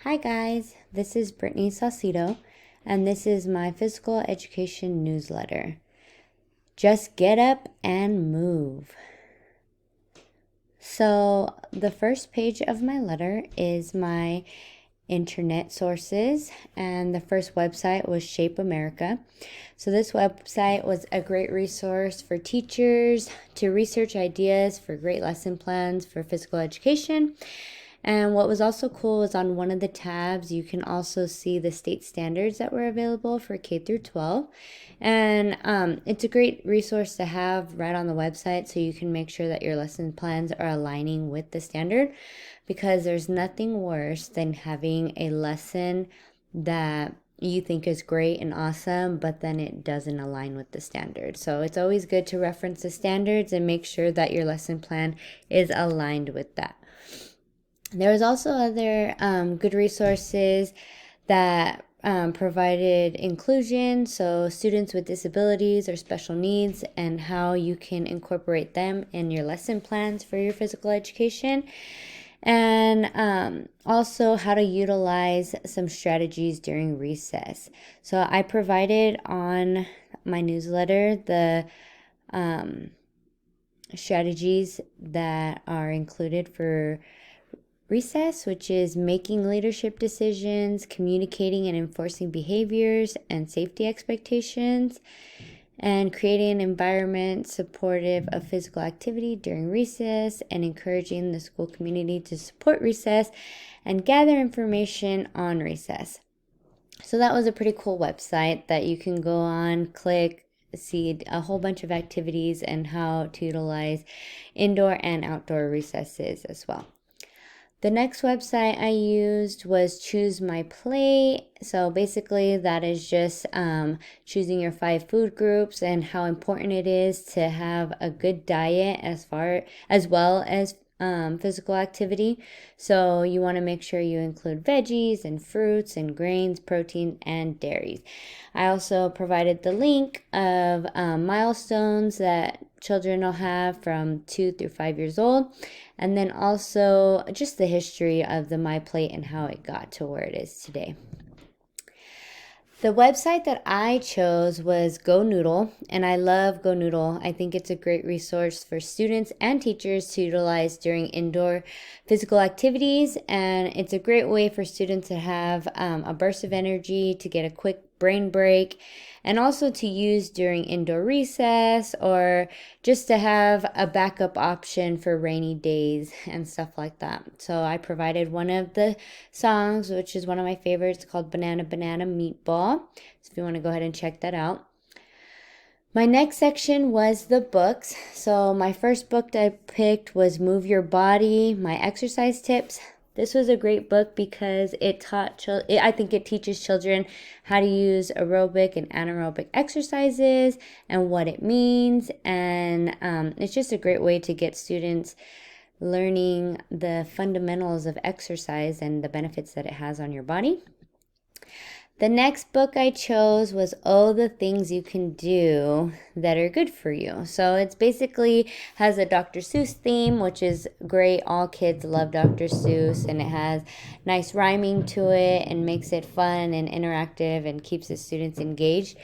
Hi guys, this is Brittany Saucedo, and this is my physical education newsletter. Just get up and move. So the first page of my letter is my internet sources, and the first website was Shape America. So this website was a great resource for teachers to research ideas for great lesson plans for physical education. And what was also cool was on one of the tabs, you can also see the state standards that were available for K through 12. And it's a great resource to have right on the website so you can make sure that your lesson plans are aligning with the standard, because there's nothing worse than having a lesson that you think is great and awesome, but then it doesn't align with the standard. So it's always good to reference the standards and make sure that your lesson plan is aligned with that. There was also other good resources that provided inclusion, so students with disabilities or special needs, and how you can incorporate them in your lesson plans for your physical education, and also how to utilize some strategies during recess. So I provided on my newsletter the strategies that are included for recess, which is making leadership decisions, communicating and enforcing behaviors and safety expectations, and creating an environment supportive of physical activity during recess, and encouraging the school community to support recess and gather information on recess. So that was a pretty cool website that you can go on, click, see a whole bunch of activities and how to utilize indoor and outdoor recesses as well. The next website I used was Choose My Plate. So basically that is just choosing your 5 food groups and how important it is to have a good diet as well as physical activity. So you want to make sure you include veggies and fruits and grains, protein, and dairies. I also provided the link of milestones that children will have from 2 through 5 years old, and then also just the history of the My Plate and how it got to where it is today. The website that I chose was GoNoodle, and I love GoNoodle. I think it's a great resource for students and teachers to utilize during indoor physical activities, and it's a great way for students to have a burst of energy, to get a quick brain break, and also to use during indoor recess, or just to have a backup option for rainy days and stuff like that. So I provided one of the songs, which is one of my favorites, called Banana Banana Meatball. So if you want to go ahead and check that out. My next section was the books. So my first book that I picked was Move Your Body, My Exercise Tips. This was a great book because I think it teaches children how to use aerobic and anaerobic exercises and what it means. And it's just a great way to get students learning the fundamentals of exercise and the benefits that it has on your body. The next book I chose was Oh, the Things You Can Do That Are Good for You. So it's basically has a Dr. Seuss theme, which is great. All kids love Dr. Seuss, and it has nice rhyming to it and makes it fun and interactive and keeps the students engaged.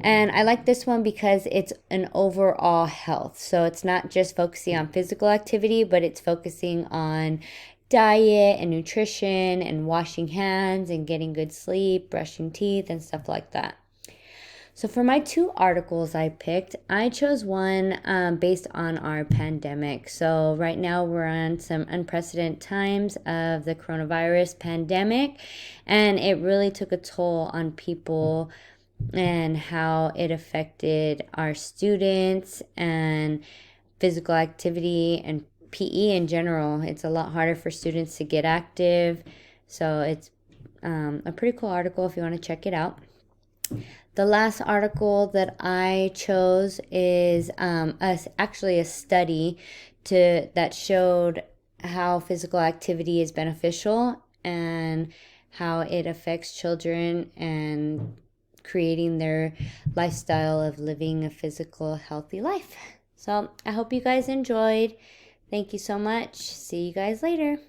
And I like this one because it's an overall health. So it's not just focusing on physical activity, but it's focusing on diet and nutrition and washing hands and getting good sleep, brushing teeth, and stuff like that. So for my 2 articles I picked, I chose one based on our pandemic. So right now we're on some unprecedented times of the coronavirus pandemic, and it really took a toll on people and how it affected our students and physical activity and PE in general. It's a lot harder for students to get active. So it's a pretty cool article if you want to check it out. The last article that I chose is actually a study that showed how physical activity is beneficial and how it affects children and creating their lifestyle of living a physical, healthy life. So I hope you guys enjoyed. Thank you so much. See you guys later.